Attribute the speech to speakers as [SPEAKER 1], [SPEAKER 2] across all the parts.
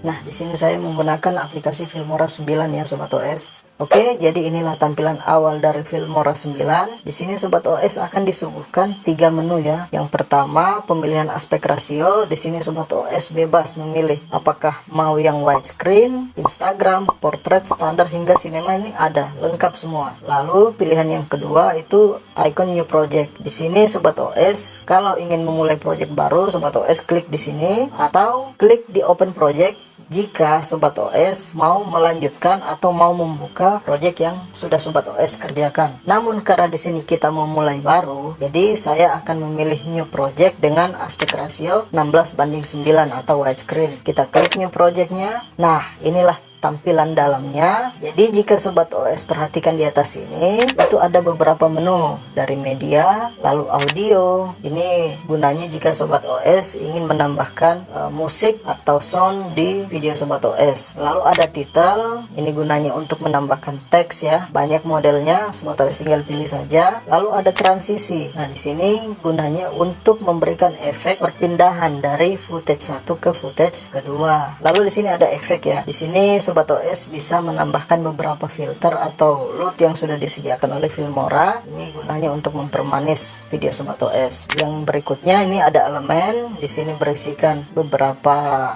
[SPEAKER 1] Nah, di sini saya menggunakan aplikasi Filmora 9 ya Sobat OS. Oke, jadi inilah tampilan awal dari Filmora 9. Di sini Sobat OS akan disuguhkan 3 menu ya. Yang pertama, pemilihan aspek rasio. Di sini Sobat OS bebas memilih apakah mau yang widescreen, Instagram, portrait, standar hingga cinema, ini ada lengkap semua. Lalu pilihan yang kedua itu icon new project. Di sini Sobat OS kalau ingin memulai project baru, Sobat OS klik di sini atau klik di open project jika Sobat OS mau melanjutkan atau mau membuka project yang sudah Sobat OS kerjakan. Namun karena di sini kita mau mulai baru, jadi saya akan memilih new project dengan aspek rasio 16:9 atau widescreen. Kita klik new projectnya. Nah, inilah tampilan dalamnya. Jadi jika Sobat OS perhatikan di atas ini, itu ada beberapa menu dari media, lalu audio. Ini gunanya jika Sobat OS ingin menambahkan musik atau sound di video Sobat OS. Lalu ada title, ini gunanya untuk menambahkan teks ya. Banyak modelnya, Sobat OS tinggal pilih saja. Lalu ada transisi. Nah, di sini gunanya untuk memberikan efek perpindahan dari footage 1 ke footage kedua. Lalu di sini ada efek ya. Di sini Sobat OS bisa menambahkan beberapa filter atau load yang sudah disediakan oleh Filmora. Ini gunanya untuk mempermanis video Sobat OS. Yang berikutnya ini ada elemen. Di sini berisikan beberapa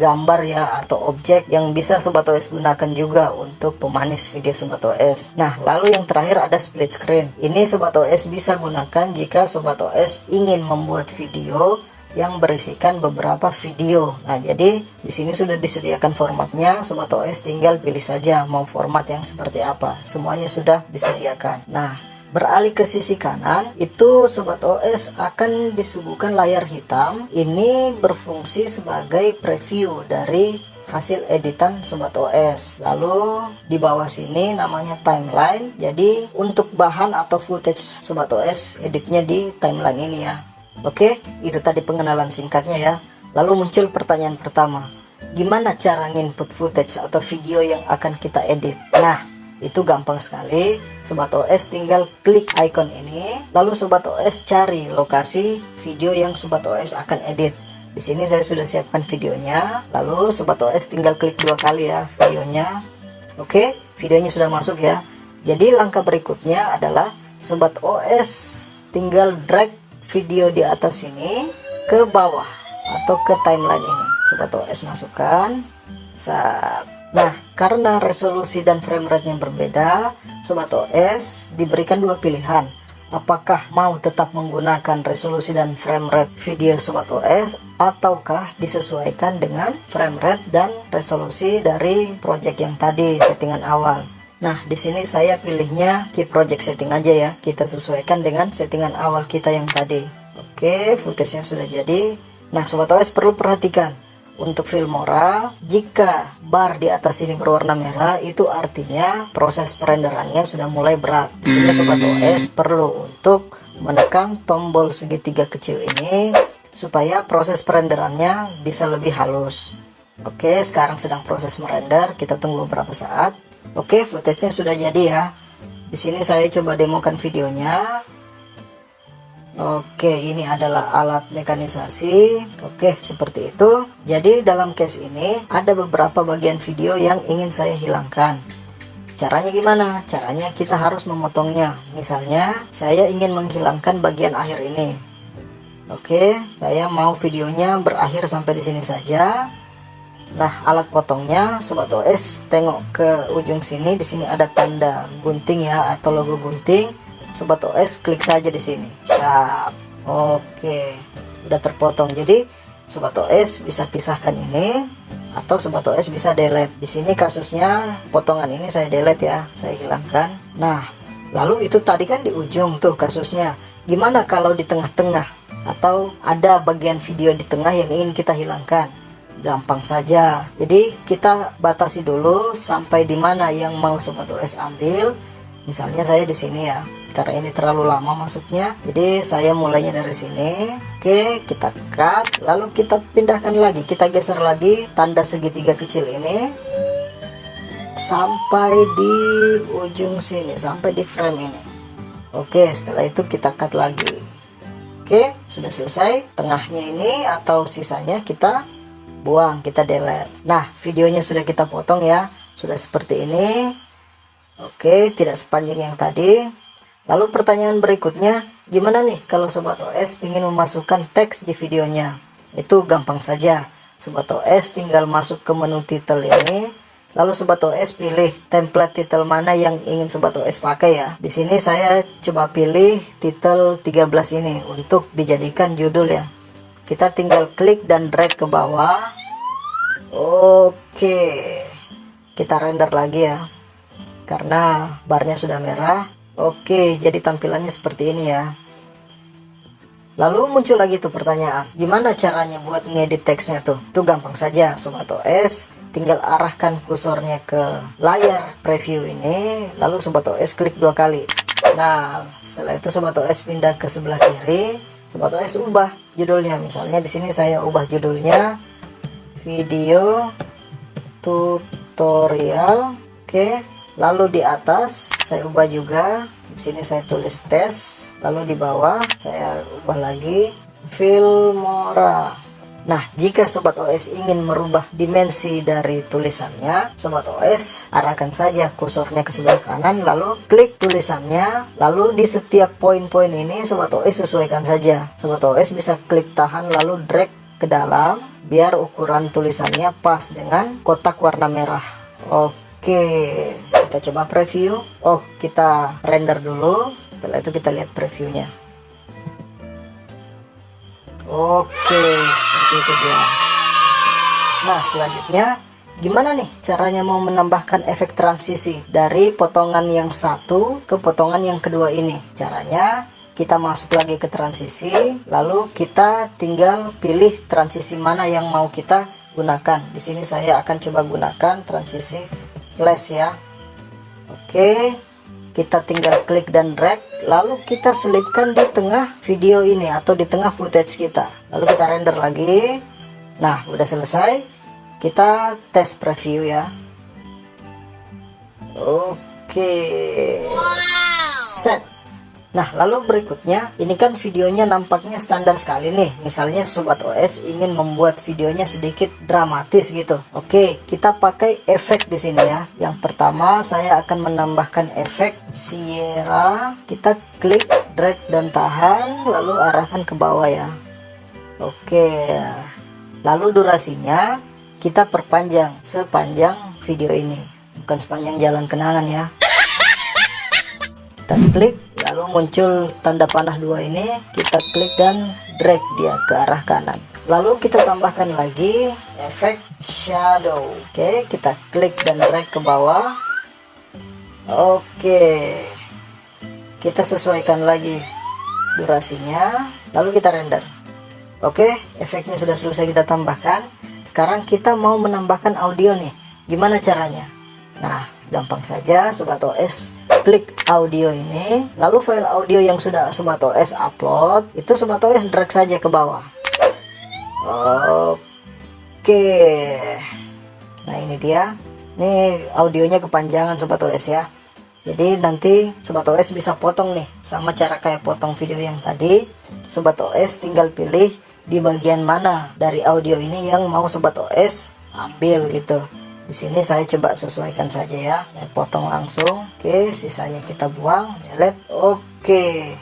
[SPEAKER 1] gambar ya atau objek yang bisa Sobat OS gunakan juga untuk pemanis video Sobat OS. Nah, lalu yang terakhir ada split screen. Ini Sobat OS bisa gunakan jika Sobat OS ingin membuat video yang berisikan beberapa video. Nah, jadi di sini sudah disediakan formatnya. Sobat OS tinggal pilih saja mau format yang seperti apa. Semuanya sudah disediakan. Nah, beralih ke sisi kanan, itu Sobat OS akan disuguhkan layar hitam. Ini berfungsi sebagai preview dari hasil editan Sobat OS. Lalu di bawah sini namanya timeline. Jadi untuk bahan atau footage Sobat OS editnya di timeline ini ya. Oke, itu tadi pengenalan singkatnya ya. Lalu muncul pertanyaan pertama, gimana cara nginput footage atau video yang akan kita edit? Nah, itu gampang sekali. Sobat OS tinggal klik icon ini, lalu Sobat OS cari lokasi video yang Sobat OS akan edit. Di sini saya sudah siapkan videonya, lalu Sobat OS tinggal klik 2 kali ya videonya. Oke, videonya sudah masuk ya. Jadi langkah berikutnya adalah Sobat OS tinggal drag video di atas ini ke bawah atau ke timeline ini. Sobat OS masukkan. Nah, karena resolusi dan frame rate yang berbeda, Sobat OS diberikan 2 pilihan. Apakah mau tetap menggunakan resolusi dan frame rate video Sobat OS, ataukah disesuaikan dengan frame rate dan resolusi dari project yang tadi settingan awal. Nah, di sini saya pilihnya keep project setting aja ya. Kita sesuaikan dengan settingan awal kita yang tadi. Oke, footage-nya sudah jadi. Nah, Sobat OS perlu perhatikan. Untuk Filmora, jika bar di atas ini berwarna merah, itu artinya proses perenderannya sudah mulai berat. Di sini Sobat OS perlu untuk menekan tombol segitiga kecil ini supaya proses perenderannya bisa lebih halus. Oke, sekarang sedang proses merender. Kita tunggu beberapa saat. Oke, footage-nya sudah jadi ya. Di sini saya coba demokan videonya. Oke, ini adalah alat mekanisasi. Oke, seperti itu. Jadi dalam case ini ada beberapa bagian video yang ingin saya hilangkan. Caranya gimana? Caranya kita harus memotongnya. Misalnya, saya ingin menghilangkan bagian akhir ini. Oke, saya mau videonya berakhir sampai di sini saja. Nah, alat potongnya Sobat OS tengok ke ujung sini. Di sini ada tanda gunting ya atau logo gunting. Sobat OS klik saja di sini. Oke, udah terpotong. Jadi Sobat OS bisa pisahkan ini atau Sobat OS bisa delete. Di sini kasusnya potongan ini saya delete ya, saya hilangkan. Nah, lalu itu tadi kan di ujung tuh kasusnya. Gimana kalau di tengah-tengah atau ada bagian video di tengah yang ingin kita hilangkan? Gampang saja. Jadi kita batasi dulu sampai di mana yang mau Sobat OS ambil. Misalnya saya di sini ya. Karena ini terlalu lama masuknya. Jadi saya mulainya dari sini. Oke, kita cut. Lalu kita pindahkan lagi. Kita geser lagi tanda segitiga kecil ini sampai di ujung sini, sampai di frame ini. Oke, setelah itu kita cut lagi. Oke, sudah selesai. Tengahnya ini atau sisanya kita buang, kita delete. Nah, videonya sudah kita potong ya, sudah seperti ini. Oke, tidak sepanjang yang tadi. Lalu pertanyaan berikutnya, gimana nih kalau Sobat OS ingin memasukkan teks di videonya? Itu gampang saja. Sobat OS tinggal masuk ke menu title ini. Lalu Sobat OS pilih template title mana yang ingin Sobat OS pakai ya. Di sini saya coba pilih title 13 ini untuk dijadikan judul ya. Kita tinggal klik dan drag ke bawah. Oke, kita render lagi ya, karena barnya sudah merah. Oke, jadi tampilannya seperti ini ya. Lalu muncul lagi tuh pertanyaan, gimana caranya buat ngedit teksnya tuh? Itu gampang saja Sobat OS, tinggal arahkan kursornya ke layar preview ini, lalu Sobat OS klik 2 kali. Nah, setelah itu Sobat OS pindah ke sebelah kiri, Sobat OS ubah judulnya. Misalnya di sini saya ubah judulnya video tutorial. Oke, lalu di atas saya ubah juga. Di sini saya tulis tes, lalu di bawah saya ubah lagi Filmora. Nah, jika Sobat OS ingin merubah dimensi dari tulisannya, Sobat OS arahkan saja kursornya ke sebelah kanan, lalu klik tulisannya, lalu di setiap poin-poin ini Sobat OS sesuaikan saja. Sobat OS bisa klik tahan lalu drag ke dalam, biar ukuran tulisannya pas dengan kotak warna merah. Oke, kita coba preview. Oh, kita render dulu, setelah itu kita lihat previewnya. Oke, seperti itu dia. Nah, selanjutnya gimana nih caranya mau menambahkan efek transisi dari potongan yang satu ke potongan yang kedua ini? Caranya kita masuk lagi ke transisi, lalu kita tinggal pilih transisi mana yang mau kita gunakan. Di sini saya akan coba gunakan transisi flash ya. Oke, kita tinggal klik dan drag, lalu kita selipkan di tengah video ini atau di tengah footage kita, lalu kita render lagi. Nah, udah selesai, kita tes preview ya. Oke, set. Nah, lalu berikutnya, ini kan videonya nampaknya standar sekali nih. Misalnya Sobat OS ingin membuat videonya sedikit dramatis gitu. Oke, kita pakai efek di sini ya. Yang pertama, saya akan menambahkan efek Sierra. Kita klik, drag dan tahan, lalu arahkan ke bawah ya. Oke, lalu durasinya kita perpanjang sepanjang video ini, bukan sepanjang jalan kenangan ya. Kita klik, lalu muncul tanda panah 2 ini, kita klik dan drag dia ke arah kanan. Lalu kita tambahkan lagi efek shadow. Oke, kita klik dan drag ke bawah. Oke, kita sesuaikan lagi durasinya, lalu kita render. Oke, efeknya sudah selesai kita tambahkan. Sekarang kita mau menambahkan audio nih. Gimana caranya? Nah, gampang saja Sobat OS. Klik audio ini, lalu file audio yang sudah Sobat OS upload itu Sobat OS drag saja ke bawah. Oke, nah ini dia. Ini audionya kepanjangan Sobat OS ya. Jadi nanti Sobat OS bisa potong nih, sama cara kayak potong video yang tadi. Sobat OS tinggal pilih di bagian mana dari audio ini yang mau Sobat OS ambil gitu. Di sini saya coba sesuaikan saja ya. Saya potong langsung. Oke, sisanya kita buang, delete. Oke.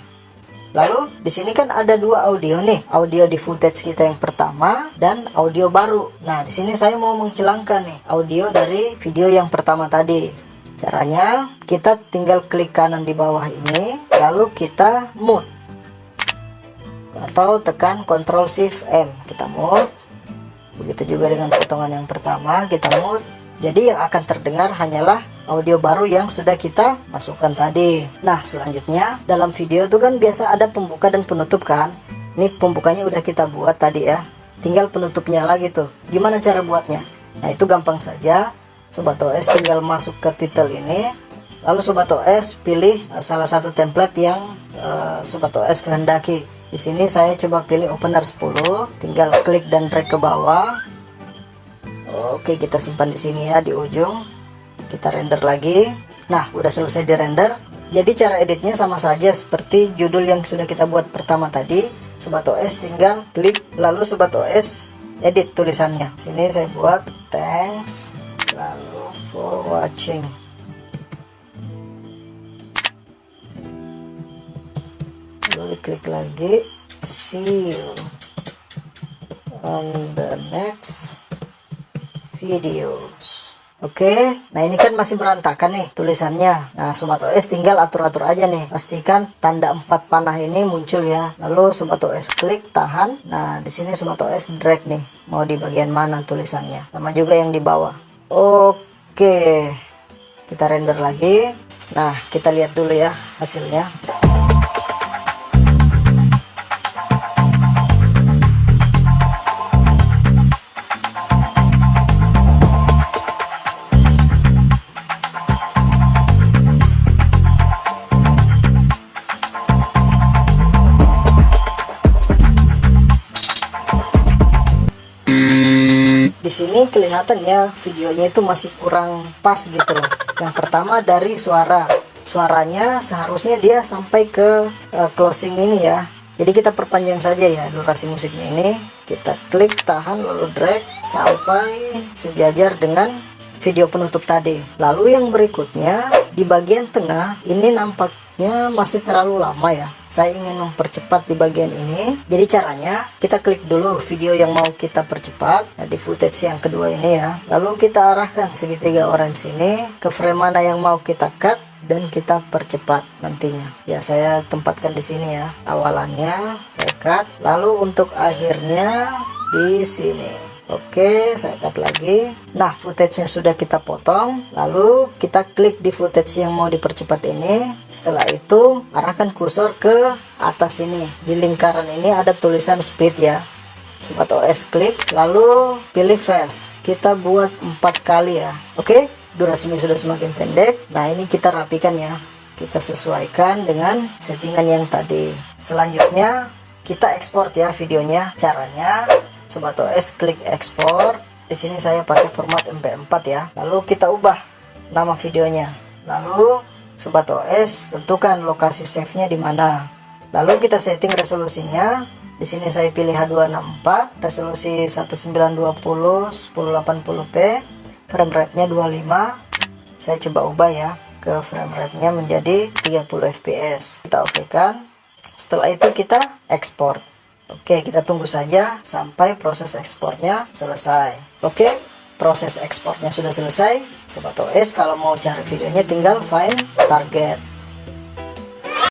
[SPEAKER 1] Lalu di sini kan ada 2 audio nih. Audio di footage kita yang pertama dan audio baru. Nah, di sini saya mau menghilangkan nih audio dari video yang pertama tadi. Caranya kita tinggal klik kanan di bawah ini, lalu kita mute. Atau tekan Ctrl Shift M, kita mute. Begitu juga dengan potongan yang pertama, kita mute. Jadi yang akan terdengar hanyalah audio baru yang sudah kita masukkan tadi. Nah, selanjutnya dalam video itu kan biasa ada pembuka dan penutup kan. Ini pembukanya udah kita buat tadi ya. Tinggal penutupnya lagi tuh. Gimana cara buatnya? Nah, itu gampang saja. Sobat OS tinggal masuk ke title ini. Lalu Sobat OS pilih salah satu template yang Sobat OS kehendaki. Di sini saya coba pilih opener 10. Tinggal klik dan drag ke bawah. Oke, kita simpan di sini ya, di ujung. Kita render lagi. Nah, udah selesai di render. Jadi cara editnya sama saja seperti judul yang sudah kita buat pertama tadi. Sobat OS tinggal klik, lalu Sobat OS edit tulisannya. Sini saya buat thanks, lalu for watching. Lalu diklik lagi, see you on the next videos. Oke, nah ini kan masih berantakan nih tulisannya. Nah Sobat OS tinggal atur-atur aja nih. Pastikan tanda 4 panah ini muncul ya. Lalu Sobat OS klik tahan. Nah di sini Sobat OS drag nih. Mau di bagian mana tulisannya? Sama juga yang di bawah. Oke, kita render lagi. Nah kita lihat dulu ya hasilnya. Di sini kelihatan ya videonya itu masih kurang pas gitu loh. Yang pertama dari suaranya seharusnya dia sampai ke closing ini ya. Jadi kita perpanjang saja ya durasi musiknya ini. Kita klik tahan lalu drag sampai sejajar dengan video penutup tadi. Lalu yang berikutnya di bagian tengah ini nampaknya masih terlalu lama ya. Saya ingin mempercepat di bagian ini. Jadi caranya kita klik dulu video yang mau kita percepat, nah, di footage yang kedua ini ya. Lalu kita arahkan segitiga orange ini ke frame mana yang mau kita cut dan kita percepat nantinya. Ya saya tempatkan di sini ya. Awalannya saya cut, lalu untuk akhirnya di sini. Oke, saya cut lagi. Nah, footage-nya sudah kita potong. Lalu kita klik di footage yang mau dipercepat ini. Setelah itu, arahkan kursor ke atas ini. Di lingkaran ini ada tulisan speed ya. Sobat OS klik, lalu pilih fast. Kita buat 4 kali ya. Oke, durasinya sudah semakin pendek. Nah, ini kita rapikan ya. Kita sesuaikan dengan settingan yang tadi. Selanjutnya, kita ekspor ya videonya. Caranya Sobat OS klik ekspor. Di sini saya pakai format MP4 ya. Lalu kita ubah nama videonya. Lalu Sobat OS tentukan lokasi save-nya di mana. Lalu kita setting resolusinya. Di sini saya pilih H264, resolusi 1920 1080p, frame rate-nya 25. Saya coba ubah ya ke frame rate-nya menjadi 30 fps. Kita oke-kan. Setelah itu kita ekspor. Oke, kita tunggu saja sampai proses ekspornya selesai. Oke, proses ekspornya sudah selesai. Sobat OS kalau mau cari videonya tinggal find target.